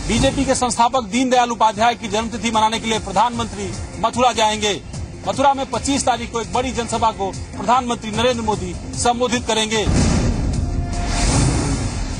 BJP के संस्थापक दीनदयाल उपाध्याय की जन्मतिथि मनाने के लिए प्रधानमंत्री मथुरा जाएंगे। मथुरा में 25 तारीख को एक बड़ी जनसभा को प्रधानमंत्री नरेंद्र मोदी संबोधित करेंगे।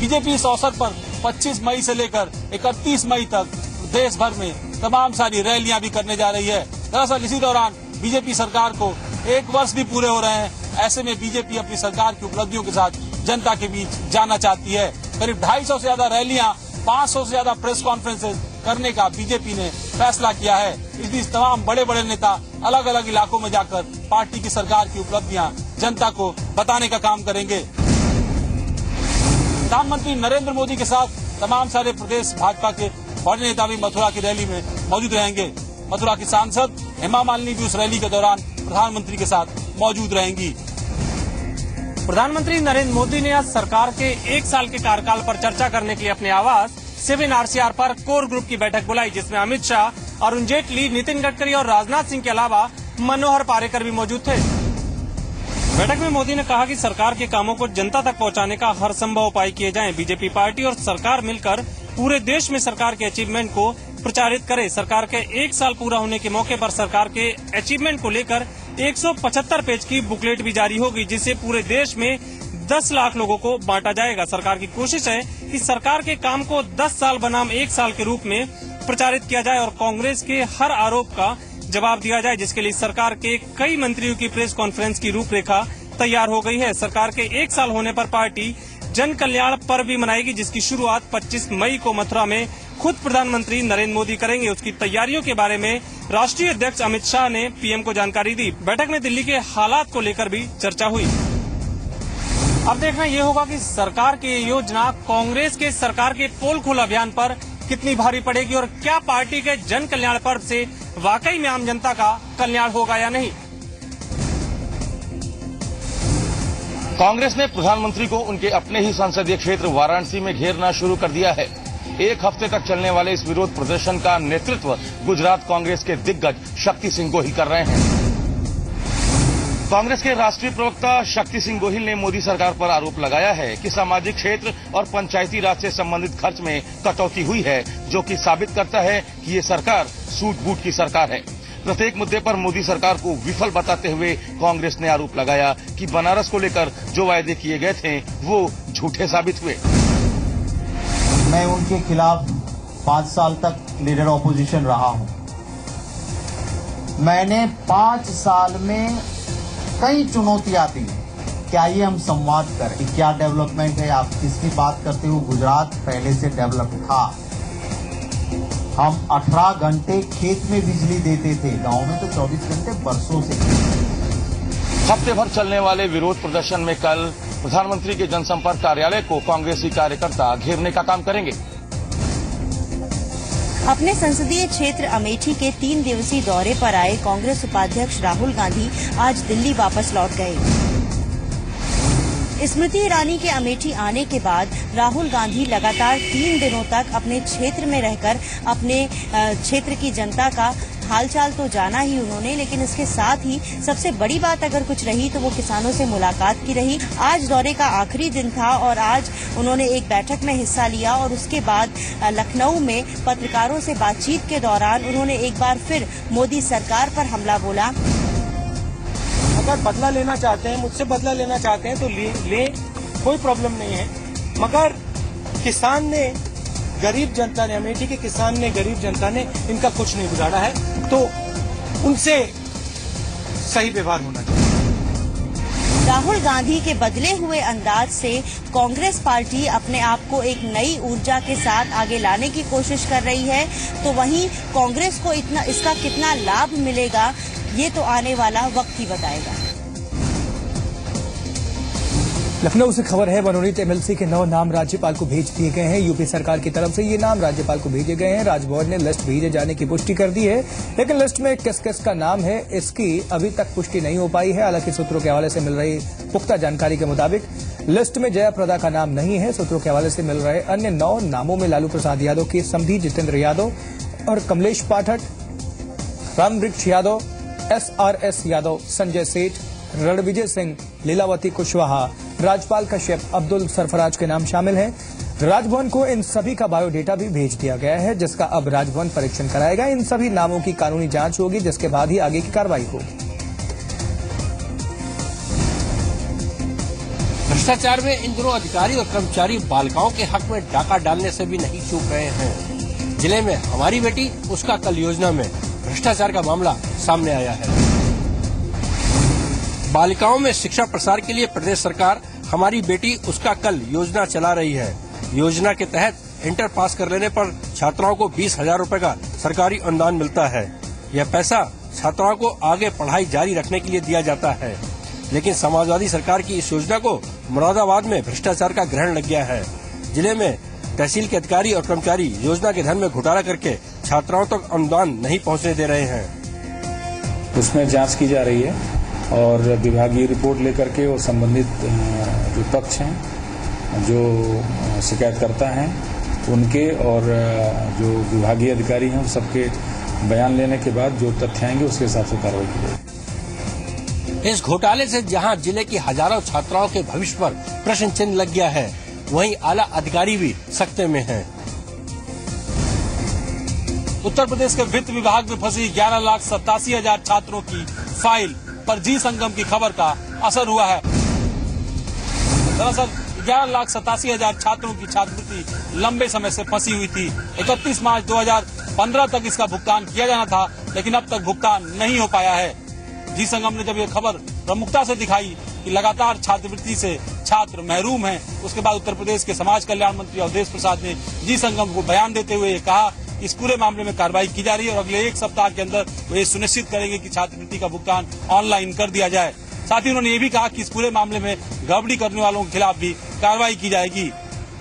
बीजेपी इस अवसर पर 25 मई से लेकर 31 मई तक देश भर में तमाम सारी रैलियां भी करने जा रही है। दरअसल इसी दौरान बीजेपी सरकार को 1 वर्ष भी पूरे हो रहे हैं। ऐसे में बीजेपी अपनी सरकार की उपलब्धियों के साथ जनता के बीच जाना चाहती है। करीब 250 से ज्यादा रैलियां, 500 से ज्यादा प्रेस कॉन्फ्रेंसेज करने का बीजेपी ने फैसला किया है। इस बीच तमाम बड़े बड़े नेता अलग अलग इलाकों में जाकर पार्टी की सरकार की उपलब्धियां जनता को बताने का काम करेंगे। प्रधानमंत्री नरेंद्र मोदी के साथ तमाम सारे प्रदेश भाजपा के बड़े नेता भी मथुरा की रैली में मौजूद रहेंगे। मथुरा की सांसद हेमा मालिनी भी उस रैली के दौरान प्रधानमंत्री के साथ मौजूद रहेंगी। प्रधानमंत्री नरेंद्र मोदी ने आज सरकार के 1 साल के कार्यकाल पर चर्चा करने के लिए अपने आवास 7 RCR पर कोर ग्रुप की बैठक बुलाई, जिसमें अमित शाह, अरुण जेटली, नितिन गडकरी और राजनाथ सिंह के अलावा मनोहर पार्रिकर भी मौजूद थे। बैठक में मोदी ने कहा कि सरकार के कामों को जनता तक पहुंचाने का हर संभव उपाय किए जाएं। बीजेपी पार्टी और सरकार मिलकर पूरे देश में सरकार के अचीवमेंट को प्रचारित करे। सरकार के 1 साल पूरा होने के मौके पर सरकार के अचीवमेंट को लेकर 175 पेज की बुकलेट भी जारी होगी, जिसे पूरे देश में 10 लाख लोगों को बांटा जाएगा। सरकार की कोशिश है कि सरकार के काम को 10 साल बनाम 1 साल के रूप में प्रचारित किया जाए और कांग्रेस के हर आरोप का जवाब दिया जाए, जिसके लिए सरकार के कई मंत्रियों की प्रेस कॉन्फ्रेंस की रूपरेखा तैयार हो गई है। सरकार के 1 साल होने पर पार्टी जन कल्याण पर्व भी मनाएगी, जिसकी शुरुआत 25 मई को मथुरा में खुद प्रधानमंत्री नरेंद्र मोदी करेंगे। उसकी तैयारियों के बारे में राष्ट्रीय अध्यक्ष अमित शाह ने पीएम को जानकारी दी। बैठक में दिल्ली के हालात को लेकर भी चर्चा हुई। अब देखना ये होगा कि सरकार की योजना कांग्रेस के सरकार के पोल खोल अभियान पर कितनी भारी पड़ेगी और क्या पार्टी के जन कल्याण पर्व से वाकई में आम जनता का कल्याण होगा या नहीं। कांग्रेस ने प्रधानमंत्री को उनके अपने ही संसदीय क्षेत्र वाराणसी में घेरना शुरू कर दिया है। 1 हफ्ते तक चलने वाले इस विरोध प्रदर्शन का नेतृत्व गुजरात कांग्रेस के दिग्गज शक्ति सिंह गोहिल कर रहे हैं। कांग्रेस के राष्ट्रीय प्रवक्ता शक्ति सिंह गोहिल ने मोदी सरकार पर आरोप लगाया है कि सामाजिक क्षेत्र और पंचायती राज से संबंधित खर्च में कटौती हुई है, जो कि साबित करता है कि ये सरकार सूट-बूट की सरकार है। प्रत्येक मुद्दे पर मोदी सरकार को विफल बताते हुए कांग्रेस ने आरोप लगाया कि बनारस को लेकर जो वायदे किए गए थे वो झूठे साबित हुए। मैं उनके खिलाफ 5 साल तक लीडर ऑपोजिशन रहा हूं। मैंने 5 साल में कई चुनौतियां दी। क्या ये हम संवाद करें? क्या डेवलपमेंट है? आप किसकी बात करते हो? गुजरात पहले से डेवलप था। हम 18 घंटे खेत में बिजली देते थे, गांव में तो 24 घंटे बरसों से। हफ्ते भर चलने वाले विरोध प्रदर्शन में कल प्रधानमंत्री के जनसंपर्क कार्यालय को कांग्रेसी कार्यकर्ता घेरने का काम करेंगे। अपने संसदीय क्षेत्र अमेठी के 3 दिवसीय दौरे पर आए कांग्रेस उपाध्यक्ष राहुल गांधी आज दिल्ली वापस लौट गए। स्मृति ईरानी के अमेठी आने के बाद राहुल गांधी लगातार 3 दिनों तक अपने क्षेत्र में रहकर अपने क्षेत्र की जनता का हालचाल तो जाना ही उन्होंने, लेकिन इसके साथ ही सबसे बड़ी बात अगर कुछ रही तो वो किसानों से मुलाकात की रही। आज दौरे का आखिरी दिन था और आज उन्होंने एक बैठक में हिस्सा लिया और उसके बाद लखनऊ में पत्रकारों से बातचीत के दौरान उन्होंने एक बार फिर मोदी सरकार पर हमला बोला। अगर बदला लेना चाहते हैं, मुझसे बदला लेना चाहते हैं तो ले, कोई प्रॉब्लम नहीं है, मगर किसान ने, गरीब जनता ने, अमेठी के किसान ने, गरीब जनता ने इनका कुछ नहीं बिगाड़ा है, तो उनसे सही व्यवहार होना चाहिए। राहुल गांधी के बदले हुए अंदाज से कांग्रेस पार्टी अपने आप को एक नई ऊर्जा के साथ आगे लाने की कोशिश कर रही है, तो वहीं कांग्रेस को इसका कितना लाभ मिलेगा ये तो आने वाला वक्त ही बताएगा। लखनऊ से खबर है, मनोनीत एमएलसी के 9 नाम राज्यपाल को भेज दिए गए हैं। यूपी सरकार की तरफ से ये नाम राज्यपाल को भेजे गए हैं। राजभवन ने लिस्ट भेजे जाने की पुष्टि कर दी है, लेकिन लिस्ट में किस किस का नाम है इसकी अभी तक पुष्टि नहीं हो पाई है। हालांकि सूत्रों के हवाले से मिल रही पुख्ता जानकारी के मुताबिक लिस्ट में जया प्रदा का नाम नहीं है। सूत्रों के हवाले से मिल रहे अन्य 9 नामों में लालू प्रसाद यादव के समधी जितेंद्र यादव और कमलेश पाठक, रामवृक्ष यादव, SRS यादव, संजय सेठ, रणविजय सिंह, लीलावती कुशवाहा, राजपाल कश्यप, अब्दुल सरफराज के नाम शामिल हैं। राजभवन को इन सभी का बायोडेटा भी भेज दिया गया है, जिसका अब राजभवन परीक्षण कराएगा। इन सभी नामों की कानूनी जांच होगी, जिसके बाद ही आगे की कार्रवाई होगी। भ्रष्टाचार में इन दिनों अधिकारी और कर्मचारी बालिकाओं के हक में डाका डालने से भी नहीं चूक रहे हैं। जिले में हमारी बेटी उसका कल योजना में भ्रष्टाचार का मामला सामने आया है। बालिकाओं में शिक्षा प्रसार के लिए प्रदेश सरकार हमारी बेटी उसका कल योजना चला रही है। योजना के तहत इंटर पास कर लेने पर छात्राओं को 20,000 रूपए का सरकारी अनुदान मिलता है। यह पैसा छात्राओं को आगे पढ़ाई जारी रखने के लिए दिया जाता है, लेकिन समाजवादी सरकार की इस योजना को मुरादाबाद में भ्रष्टाचार का ग्रहण लग गया है। जिले में तहसील के अधिकारी और कर्मचारी योजना के धन में घोटाला करके छात्राओं तक अनुदान नहीं पहुंचने दे रहे हैं। उसमें जांच की जा रही है और विभागीय रिपोर्ट लेकर के वो संबंधित जो पक्ष हैं, जो शिकायतकर्ता हैं, उनके और जो विभागीय अधिकारी हैं, उन सबके बयान लेने के बाद जो तथ्य आएंगे उसके हिसाब से कार्रवाई की जाएगी। इस घोटाले से जहां जिले की हजारों छात्राओं के भविष्य पर प्रश्न चिन्ह लग गया है, वहीं आला अधिकारी भी सकते में हैं। उत्तर प्रदेश के वित्त विभाग में फंसी 11,87,000 छात्रों की फाइल पर जी संगम की खबर का असर हुआ है। दरअसल 11,87,000 छात्रों की छात्रवृत्ति लंबे समय से फंसी हुई थी। 31 मार्च 2015 तक इसका भुगतान किया जाना था, लेकिन अब तक भुगतान नहीं हो पाया है। जी संगम ने जब ये खबर प्रमुखता से दिखाई कि लगातार छात्रवृत्ति से छात्र महरूम हैं, उसके बाद उत्तर प्रदेश के समाज कल्याण मंत्री अवधेश प्रसाद ने जी संगम को बयान देते हुए ये कहा कि इस पूरे मामले में कार्रवाई की जा रही है और अगले 1 सप्ताह के अंदर वो ये सुनिश्चित करेंगे कि छात्रवृत्ति का भुगतान ऑनलाइन कर दिया जाए। साथ ही उन्होंने ये भी कहा कि इस पूरे मामले में गड़बड़ी करने वालों के खिलाफ भी कार्रवाई की जाएगी।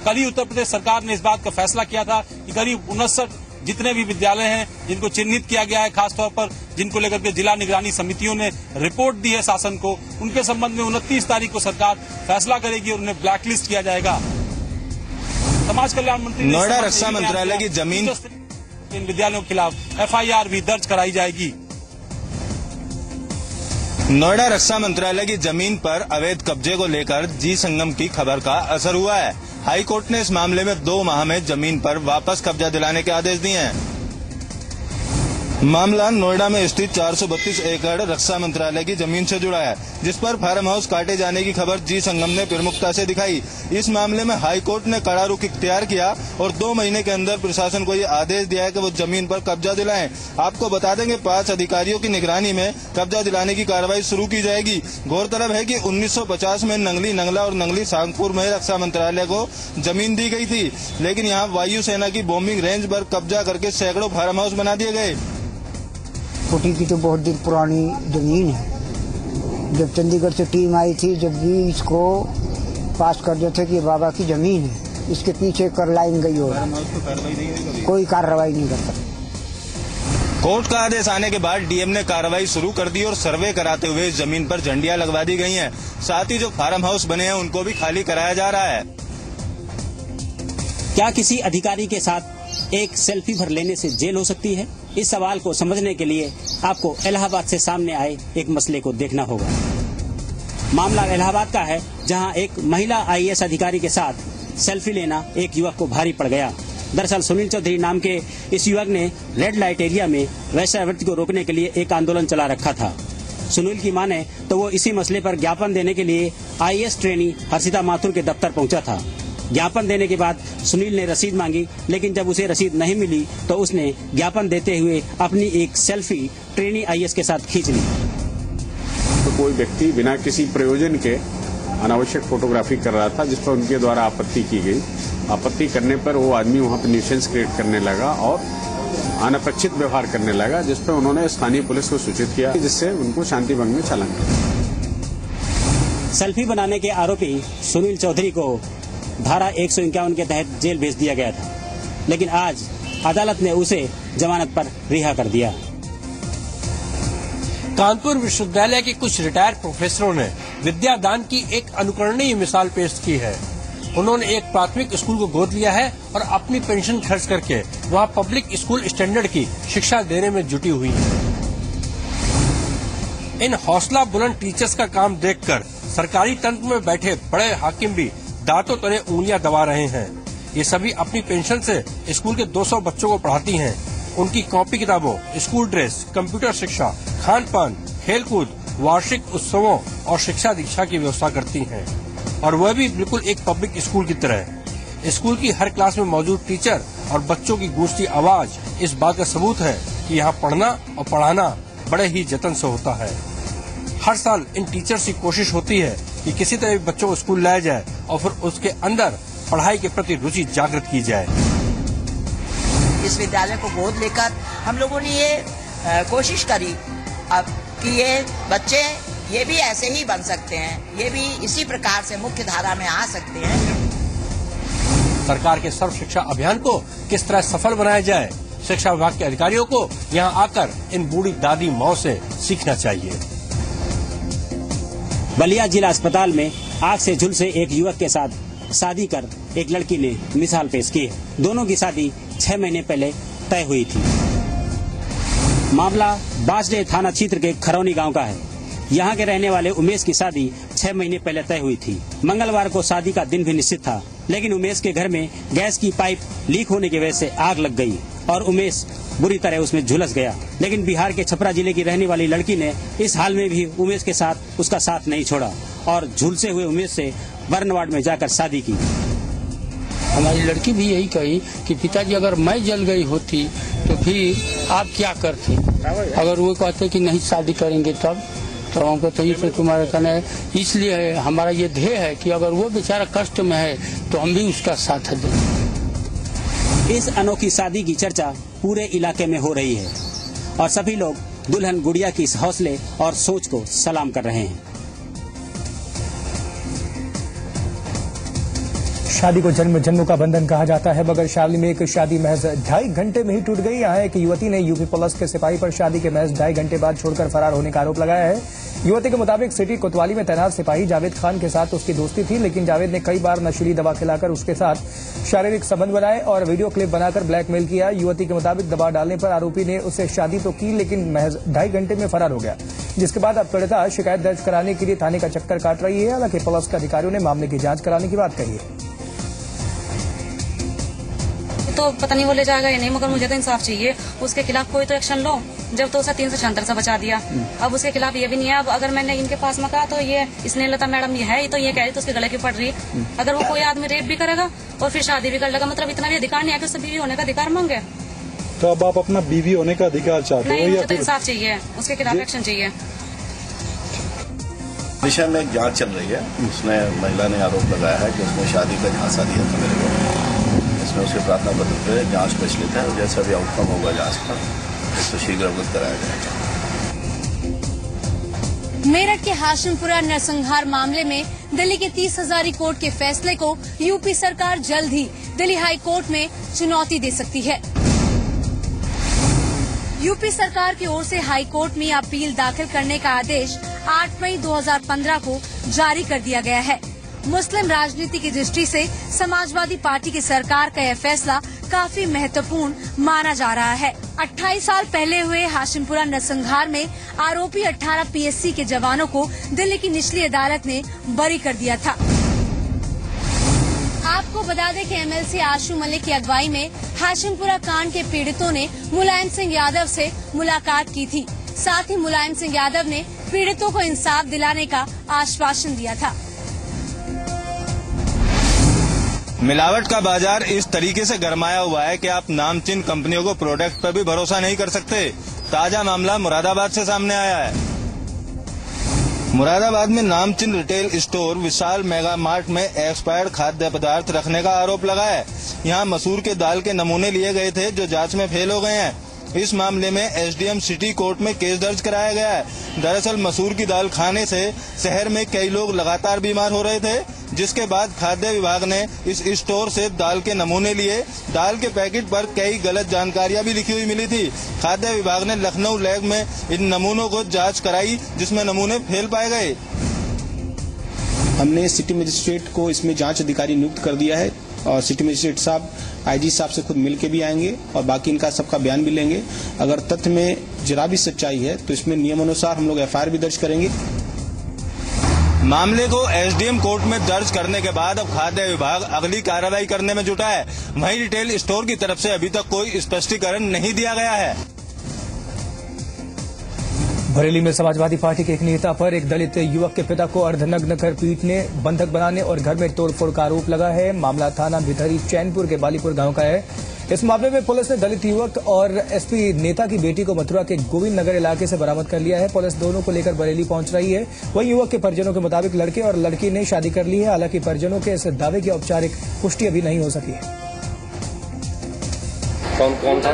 कल ही उत्तर प्रदेश सरकार ने इस बात का फैसला किया था कि करीब 59 जितने भी विद्यालय हैं जिनको चिन्हित किया गया है, खासतौर पर जिनको लेकर के जिला निगरानी समितियों ने रिपोर्ट दी है शासन को, उनके संबंध में 29 तारीख को सरकार फैसला करेगी और उन्हें ब्लैकलिस्ट किया जाएगा। समाज कल्याण मंत्री नोएडा रक्षा मंत्रालय की जमीन इन विद्यालयों के खिलाफ FIR भी दर्ज कराई जाएगी। नोएडा रक्षा मंत्रालय की जमीन पर अवैध कब्जे को लेकर जी संगम की खबर का असर हुआ है। हाई कोर्ट ने इस मामले में 2 माह में जमीन पर वापस कब्जा दिलाने के आदेश दिए हैं। मामला नोएडा में स्थित 432 एकड़ रक्षा मंत्रालय की जमीन से जुड़ा है, जिस पर फार्म हाउस काटे जाने की खबर जी संगम ने प्रमुखता से दिखाई। इस मामले में हाई कोर्ट ने कड़ा रुख इख्तियार किया और 2 महीने के अंदर प्रशासन को ये आदेश दिया है कि वो जमीन पर कब्जा दिलाएं। आपको बता देंगे 5 अधिकारियों की निगरानी में कब्जा दिलाने की कार्रवाई शुरू की जाएगी। गौरतलब है कि 1950 में नंगली नंगला और नंगली सांगपुर में रक्षा मंत्रालय को जमीन दी गई थी, लेकिन यहाँ वायुसेना की बॉम्बिंग रेंज पर कब्जा करके सैकड़ों फार्म हाउस बना दिए गए। कोटी की तो बहुत दिन पुरानी जमीन है। जब चंडीगढ़ से टीम आई थी, जब भी इसको पास कर देते कि बाबा की जमीन है, इसके पीछे कर लाइन गई हो, कोई कार्रवाई नहीं करता। कोर्ट का आदेश आने के बाद डीएम ने कार्रवाई शुरू कर दी और सर्वे कराते हुए जमीन पर झंडियां लगवा दी गई हैं। साथ ही जो फार्म हाउस बने हैं उनको भी खाली कराया जा रहा है। क्या किसी अधिकारी के साथ एक सेल्फी भर लेने से जेल हो सकती है? इस सवाल को समझने के लिए आपको इलाहाबाद से सामने आए एक मसले को देखना होगा। मामला इलाहाबाद का है, जहां एक महिला IAS अधिकारी के साथ सेल्फी लेना एक युवक को भारी पड़ गया। दरअसल सुनील चौधरी नाम के इस युवक ने रेड लाइट एरिया में वेश्यावृत्ति को रोकने के लिए एक आंदोलन चला रखा था। सुनील की माने तो वो इसी मसले पर ज्ञापन देने के लिए IAS ट्रेनी हर्षिता माथुर के दफ्तर पहुंचा था। ज्ञापन देने के बाद सुनील ने रसीद मांगी, लेकिन जब उसे रसीद नहीं मिली तो उसने ज्ञापन देते हुए अपनी एक सेल्फी ट्रेनी IAS के साथ खींच ली। तो कोई व्यक्ति बिना किसी प्रयोजन के अनावश्यक फोटोग्राफी कर रहा था, जिस पर उनके द्वारा आपत्ति की गई। आपत्ति करने पर वो आदमी वहां पर न्यूसेंस क्रिएट करने लगा और अनपेक्षित व्यवहार करने लगा, जिस पर उन्होंने स्थानीय पुलिस को सूचित किया, जिससे उनको शांति भंग में चालान किया। सेल्फी बनाने के आरोपी सुनील चौधरी को धारा 151 के तहत जेल भेज दिया गया था, लेकिन आज अदालत ने उसे जमानत पर रिहा कर दिया। कानपुर विश्वविद्यालय के कुछ रिटायर्ड प्रोफेसरों ने विद्यादान की एक अनुकरणीय मिसाल पेश की है। उन्होंने एक प्राथमिक स्कूल को गोद लिया है और अपनी पेंशन खर्च करके वहां पब्लिक स्कूल स्टैंडर्ड की शिक्षा देने में जुटी हुई है। इन हौसला बुलंद टीचर्स का काम देखकर सरकारी तंत्र में बैठे बड़े हाकिम भी दांतों तले उंगलियां दबा रहे हैं। ये सभी अपनी पेंशन से स्कूल के 200 बच्चों को पढ़ाती हैं। उनकी कॉपी किताबों, स्कूल ड्रेस, कंप्यूटर शिक्षा, खान पान, खेलकूद, वार्षिक उत्सवों और शिक्षा दीक्षा की व्यवस्था करती हैं, और वह भी बिल्कुल एक पब्लिक स्कूल की तरह। स्कूल की हर क्लास में मौजूद टीचर और बच्चों की गूंजती आवाज इस बात का सबूत है कि यहाँ पढ़ना और पढ़ाना बड़े ही जतन से होता है। हर साल इन टीचर्स की कोशिश होती है कि किसी तरह बच्चों को स्कूल लाया जाए और फिर उसके अंदर पढ़ाई के प्रति रुचि जागृत की जाए। इस विद्यालय को गोद लेकर हम लोगों ने ये कोशिश करी अब कि ये बच्चे ये भी ऐसे ही बन सकते हैं, ये भी इसी प्रकार से मुख्य धारा में आ सकते हैं। सरकार के सर्व शिक्षा अभियान को किस तरह सफल बनाया जाए, शिक्षा विभाग के अधिकारियों को यहाँ आकर इन बूढ़ी दादी माँ से सीखना चाहिए। बलिया जिला अस्पताल में आग से झुलसे एक युवक के साथ शादी कर एक लड़की ने मिसाल पेश की है। दोनों की शादी 6 महीने पहले तय हुई थी। मामला बाजडे थाना क्षेत्र के खरौनी गांव का है। यहाँ के रहने वाले उमेश की शादी 6 महीने पहले तय हुई थी। मंगलवार को शादी का दिन भी निश्चित था, लेकिन उमेश के घर में गैस की पाइप लीक होने की वजह से आग लग गई और उमेश बुरी तरह उसमें झुलस गया। लेकिन बिहार के छपरा जिले की रहने वाली लड़की ने इस हाल में भी उमेश के साथ उसका साथ नहीं छोड़ा और झुलसे हुए उमेश से बर्न वार्ड में जाकर शादी की। हमारी लड़की भी यही कही कि पिताजी अगर मैं जल गई होती तो फिर आप क्या करते। अगर वो कहते कि नहीं शादी करेंगे तब तो हमको तो ये तुम्हारा कहना है। इसलिए हमारा ये ध्येय है कि अगर वो बेचारा कष्ट में है तो हम भी उसका साथ दें। इस अनोखी शादी की चर्चा पूरे इलाके में हो रही है और सभी लोग दुल्हन गुड़िया की इस हौसले और सोच को सलाम कर रहे हैं। शादी को जन्म जन्मों का बंधन कहा जाता है, मगर शादी में एक शादी महज 2.5 घंटे में ही टूट गई। यहाँ एक युवती ने यूपी पुलिस के सिपाही पर शादी के महज 2.5 घंटे बाद छोड़कर फरार होने का आरोप लगाया है। युवती के मुताबिक सिटी कोतवाली में तैनात सिपाही जावेद खान के साथ उसकी दोस्ती थी, लेकिन जावेद ने कई बार नशीली दवा खिलाकर उसके साथ शारीरिक संबंध बनाए और वीडियो क्लिप बनाकर ब्लैकमेल किया। युवती के मुताबिक दबाव डालने पर आरोपी ने उससे शादी तो की, लेकिन महज 2.5 घंटे में फरार हो गया, जिसके बाद अब पीड़िता शिकायत दर्ज कराने के लिए थाने का चक्कर काट रही है। हालांकि पुलिस के अधिकारियों ने मामले की जांच कराने की बात कही है। तो पता नहीं वो ले जाएगा या नहीं, मगर मुझे तो इंसाफ चाहिए। उसके खिलाफ कोई तो एक्शन लो। जब तो उसे 376 से बचा दिया, अब उसके खिलाफ ये भी नहीं है। अब अगर मैंने इनके पास में कहा तो ये इसने लता मैडम ये है, तो ये कह रही तो उसके गले की पड़ रही है। अगर वो कोई आदमी रेप भी करेगा और फिर शादी भी कर लेगा, मतलब इतना भी अधिकार नहीं है कि उससे बीवी होने का अधिकार मांगे। तो अब आप अपना बीवी होने का अधिकार चाहते हो? नहीं, मुझे तो इंसाफ चाहिए, उसके खिलाफ एक्शन चाहिए। दिशा में एक जांच चल रही है। उसने महिला ने आरोप लगाया है कि उसने शादी का झांसा दिया था मेरे को। इसमें उसके प्रार्थना पत्र पे जांच प्रचलित है, जैसा भी आउटकम होगा जांच का इसको शीघ्र अवगत कराया जाएगा। मेरठ के हाशिमपुरा नरसंहार मामले में दिल्ली के 30 हजारी कोर्ट के फैसले को यूपी सरकार जल्द ही दिल्ली हाई कोर्ट में चुनौती दे सकती है। यूपी सरकार की ओर से हाई कोर्ट में अपील दाखिल करने का आदेश 8 मई 2015 को जारी कर दिया गया है। मुस्लिम राजनीति की दृष्टि से समाजवादी पार्टी की सरकार का यह फैसला काफी महत्वपूर्ण माना जा रहा है। 28 साल पहले हुए हाशिमपुरा नरसंहार में आरोपी 18 पीएससी के जवानों को दिल्ली की निचली अदालत ने बरी कर दिया था। आपको बता दें कि एमएलसी आशु मलिक की अगुवाई में हाशिमपुरा कांड के पीड़ितों ने मुलायम सिंह यादव से मुलाकात की थी। साथ ही मुलायम सिंह यादव ने पीड़ितों को इंसाफ दिलाने का आश्वासन दिया था। मिलावट का बाजार इस तरीके से गरमाया हुआ है कि आप नामचीन कंपनियों को प्रोडक्ट पर भी भरोसा नहीं कर सकते। ताजा मामला मुरादाबाद से सामने आया है। मुरादाबाद में नामचीन रिटेल स्टोर विशाल मेगा मार्ट में एक्सपायर्ड खाद्य पदार्थ रखने का आरोप लगा है। यहां मसूर के दाल के नमूने लिए गए थे जो जांच में फेल हो गए हैं। इस मामले में एसडीएम सिटी कोर्ट में केस दर्ज कराया गया है। दरअसल मसूर की दाल खाने से शहर में कई लोग लगातार बीमार हो रहे थे, जिसके बाद खाद्य विभाग ने इस स्टोर से दाल के नमूने लिए। दाल के पैकेट पर कई गलत जानकारियां भी लिखी हुई मिली थी। खाद्य विभाग ने लखनऊ लैब में इन नमूनों को जांच कराई, जिसमें नमूने फेल पाए गए। हमने सिटी मजिस्ट्रेट को इसमें जांच अधिकारी नियुक्त कर दिया है और सिटी मजिस्ट्रेट साहब आईजी साहब से खुद मिल के भी आएंगे और बाकी इनका सबका बयान भी लेंगे। अगर तथ्य में जरा भी सच्चाई है तो इसमें नियमानुसार हम लोग एफआईआर भी दर्ज करेंगे। मामले को एसडीएम कोर्ट में दर्ज करने के बाद अब खाद्य विभाग अगली कार्रवाई करने में जुटा है। वहीं रिटेल स्टोर की तरफ से अभी तक कोई स्पष्टीकरण नहीं दिया गया है। बरेली में समाजवादी पार्टी के एक नेता पर एक दलित युवक के पिता को अर्धनग्न कर पीटने, बंधक बनाने और घर में तोड़फोड़ का आरोप लगा है। मामला थाना भितरी चैनपुर के बालीपुर गांव का है। इस मामले में पुलिस ने दलित युवक और एसपी नेता की बेटी को मथुरा के गोविंद नगर इलाके से बरामद कर लिया है। पुलिस दोनों को लेकर बरेली पहुंच रही है। वहीं युवक के परिजनों के मुताबिक लड़के और लड़की ने शादी कर ली है। हालांकि परिजनों के इस दावे की औपचारिक पुष्टि अभी नहीं हो सकी है। कौन कौन था?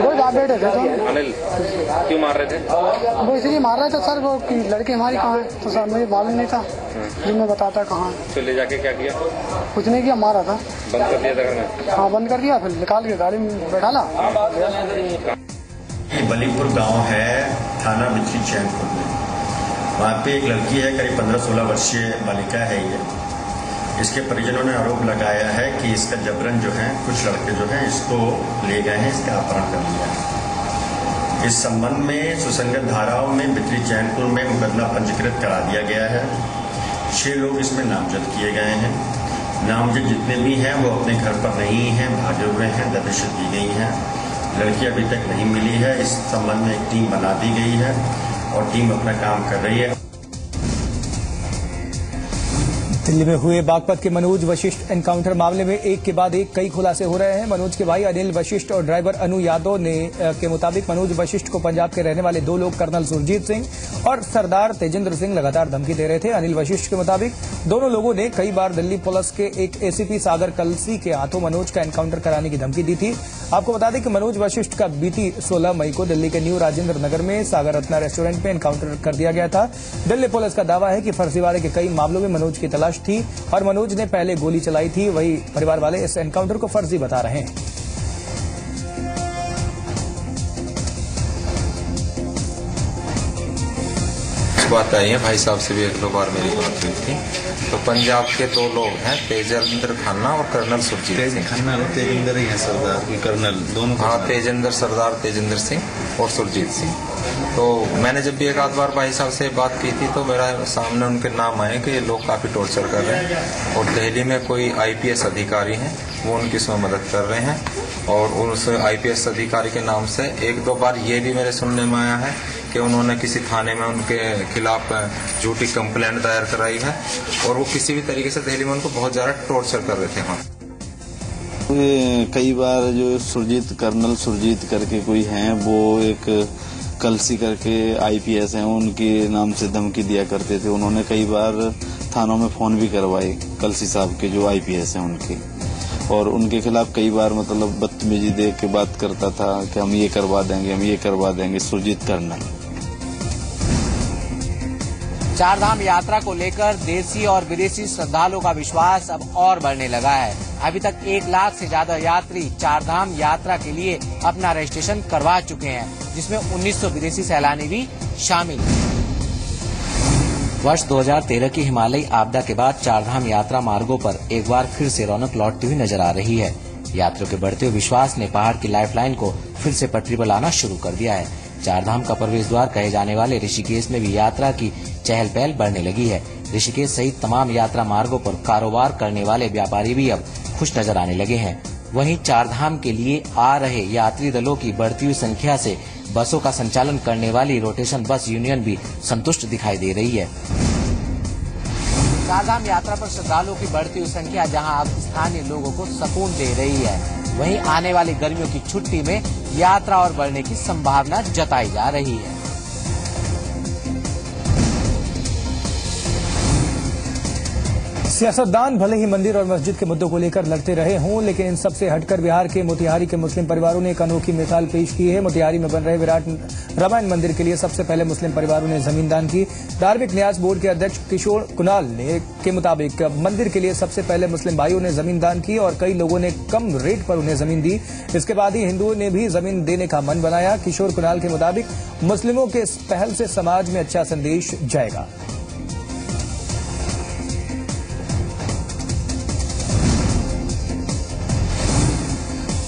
वो बेटे थे। अनिल क्यों मार रहे थे? वो इसलिए मार रहे थे सर, वो कि लड़के हमारी कहाँ है, तो सर मुझे मालूम नहीं था। जो मैं बताता कहाँ है। तो ले जाके क्या किया? कुछ नहीं किया, मारा था। बंद कर दिया था घर में? हाँ बंद कर दिया, फिर निकाल के गाड़ी में बैठाला। बलीपुर गांव है, थाना भितरी चैनपुर में। वहाँ पे एक लड़की है, करीब 15-16 वर्षीय बालिका है ये। इसके परिजनों ने आरोप लगाया है कि इसका जबरन जो है कुछ लड़के जो हैं इसको ले गए हैं, इसका अपहरण कर लिया है। इस संबंध में सुसंगत धाराओं में भितरी चैनपुर में मुकदमा पंजीकृत करा दिया गया है। 6 लोग इसमें नामजद किए गए हैं। नामजद जितने भी हैं वो अपने घर पर नहीं हैं, भागे हुए हैं, दबिश दी गई है। लड़की अभी तक नहीं मिली है। इस संबंध में एक टीम बना दी गई है और टीम अपना काम कर रही है। दिल्ली में हुए बागपत के मनोज वशिष्ठ एनकाउंटर मामले में एक के बाद एक कई खुलासे हो रहे हैं। मनोज के भाई अनिल वशिष्ठ और ड्राइवर अनु यादव के मुताबिक मनोज वशिष्ठ को पंजाब के रहने वाले 2 लोग कर्नल सुरजीत सिंह और सरदार तेजेंद्र सिंह लगातार धमकी दे रहे थे। अनिल वशिष्ठ के मुताबिक दोनों लोगों ने कई बार दिल्ली पुलिस के एक एसीपी सागर कलसी के हाथों मनोज का एनकाउंटर कराने की धमकी दी थी। आपको बता दें कि मनोज वशिष्ठ का बीती 16 मई को दिल्ली के न्यू राजेंद्र नगर में सागर रत्ना रेस्टोरेंट में एनकाउंटर कर दिया गया था। दिल्ली पुलिस का दावा है कि फर्जीवाड़े के कई मामलों में मनोज की तलाश थी और मनोज ने पहले गोली चलाई थी। वही परिवार वाले इस एनकाउंटर को फर्जी बता रहे हैं। बात आई है, भाई साहब से भी 1-2 बार मेरी बात हुई थी। तो पंजाब के 2 लोग हैं, तेजेंद्र खन्ना और कर्नल सुरजीत खन्ना तेजेंद्र ही है, सरदार कर्नल दोनों। हाँ, तेजेंद्र, सरदार तेजेंद्र सिंह और सुरजीत सिंह। तो मैंने जब भी 1-आध बार भाई साहब से बात की थी तो मेरा सामने उनके नाम आए कि ये लोग काफी टॉर्चर कर रहे हैं और दिल्ली में कोई आईपीएस अधिकारी हैं, वो उनकी इसमें मदद कर रहे हैं। और उस आईपीएस अधिकारी के नाम से 1-2 बार ये भी मेरे सुनने में आया है कि उन्होंने किसी थाने में उनके खिलाफ झूठी कंप्लेंट दायर कराई है और वो किसी भी तरीके से दिल्ली में उनको बहुत ज्यादा टॉर्चर कर रहे थे। हाँ, कई बार जो कर्नल सुरजीत करके कोई हैं, वो एक कलसी करके आईपीएस हैं, उनके नाम से धमकी दिया करते थे। उन्होंने कई बार थानों में फोन भी करवाए कलसी साहब के जो आईपीएस हैं उनके, और उनके खिलाफ कई बार मतलब बदतमीजी दे के बात करता था कि हम ये करवा देंगे, हम ये करवा देंगे। सुरजीत कर्नल। चारधाम यात्रा को लेकर देशी और विदेशी श्रद्धालुओं का विश्वास अब और बढ़ने लगा है। अभी तक 1 लाख से ज्यादा यात्री चारधाम यात्रा के लिए अपना रजिस्ट्रेशन करवा चुके हैं, जिसमें 1900 विदेशी सैलानी भी शामिल हैं। वर्ष 2013 की हिमालयी आपदा के बाद चारधाम यात्रा मार्गों पर एक बार फिर से रौनक लौटती हुई नजर आ रही है। यात्रियों के बढ़ते हुए विश्वास ने पहाड़ की लाइफलाइन को फिर से पटरी पर लाना शुरू कर दिया है। चारधाम का प्रवेश द्वार कहे जाने वाले ऋषिकेश में भी यात्रा की चहल पहल बढ़ने लगी है। ऋषिकेश सहित तमाम यात्रा मार्गों पर कारोबार करने वाले व्यापारी भी अब खुश नजर आने लगे हैं। वहीं चारधाम के लिए आ रहे यात्री दलों की बढ़ती हुई संख्या से बसों का संचालन करने वाली रोटेशन बस यूनियन भी संतुष्ट दिखाई दे रही है। चारधाम यात्रा पर श्रद्धालुओं की बढ़ती हुई संख्या जहां अब स्थानीय लोगों को सुकून दे रही है, वहीं आने वाली गर्मियों की छुट्टी में यात्रा और बढ़ने की संभावना जताई जा रही है। सियासतदान भले ही मंदिर और मस्जिद के मुद्दों को लेकर लड़ते रहे हों, लेकिन इन सबसे हटकर बिहार के मोतिहारी के मुस्लिम परिवारों ने एक अनोखी मिसाल पेश की है। मोतिहारी में बन रहे विराट रामायण मंदिर के लिए सबसे पहले मुस्लिम परिवारों ने जमीन दान की। धार्मिक न्यास बोर्ड के अध्यक्ष किशोर कुणाल के मुताबिक मंदिर के लिए सबसे पहले मुस्लिम भाइयों ने जमीन दान की और कई लोगों ने कम रेट पर उन्हें जमीन दी। इसके बाद ही हिंदुओं ने भी जमीन देने का मन बनाया। किशोर कुणाल के मुताबिक मुस्लिमों के इस पहल से समाज में अच्छा संदेश जाएगा।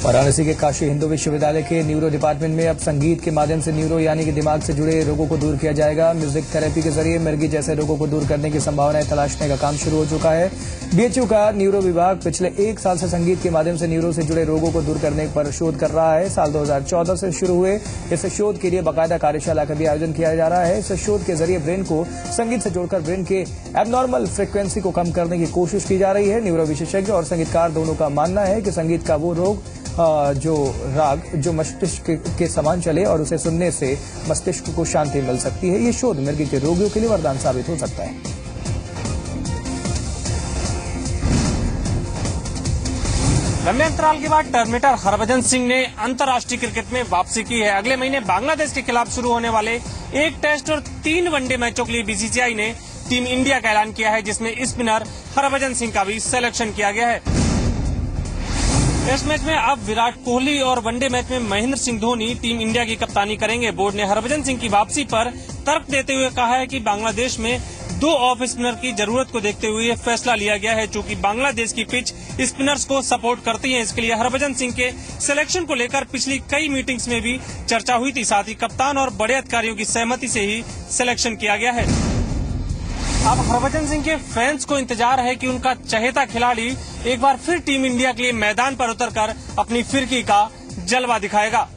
वाराणसी के काशी हिंदू विश्वविद्यालय के न्यूरो डिपार्टमेंट में अब संगीत के माध्यम से न्यूरो यानी कि दिमाग से जुड़े रोगों को दूर किया जाएगा। म्यूजिक थेरेपी के जरिए मिर्गी जैसे रोगों को दूर करने की संभावनाएं तलाशने का काम शुरू हो चुका है। बीएचयू का न्यूरो विभाग पिछले 1 साल से संगीत के माध्यम से न्यूरो से जुड़े रोगों को दूर करने पर शोध कर रहा है। साल 2014 से शुरू हुए इस शोध के लिए बाकायदा कार्यशाला का भी आयोजन किया जा रहा है। इस शोध के जरिए ब्रेन को संगीत से जोड़कर ब्रेन के एबनॉर्मल फ्रिक्वेंसी को कम करने की कोशिश की जा रही है। न्यूरो विशेषज्ञ और संगीतकार दोनों का मानना है कि संगीत का वो रोग जो राग जो मस्तिष्क के समान चले और उसे सुनने से मस्तिष्क को शांति मिल सकती है। ये शोध मिर्गी के रोगियों के लिए वरदान साबित हो सकता है। लंबे अंतराल के बाद टर्मिनेटर हरभजन सिंह ने अंतर्राष्ट्रीय क्रिकेट में वापसी की है। अगले महीने बांग्लादेश के खिलाफ शुरू होने वाले 1 टेस्ट और 3 वनडे मैचों के लिए बीसीसीआई ने टीम इंडिया का ऐलान किया है, जिसमें स्पिनर हरभजन सिंह का भी सिलेक्शन किया गया है। टेस्ट मैच में अब विराट कोहली और वनडे मैच में महेंद्र सिंह धोनी टीम इंडिया की कप्तानी करेंगे। बोर्ड ने हरभजन सिंह की वापसी पर तर्क देते हुए कहा है कि बांग्लादेश में 2 ऑफ स्पिनर की जरूरत को देखते हुए फैसला लिया गया है। चूंकि बांग्लादेश की पिच स्पिनर्स को सपोर्ट करती है, इसके लिए हरभजन सिंह के सिलेक्शन को लेकर पिछली कई मीटिंग्स में भी चर्चा हुई थी। साथ ही कप्तान और बड़े अधिकारियों की सहमति से ही सिलेक्शन किया गया है। अब हरभजन सिंह के फैंस को इंतजार है कि उनका चहेता खिलाड़ी एक बार फिर टीम इंडिया के लिए मैदान पर उतरकर अपनी फिरकी का जलवा दिखाएगा।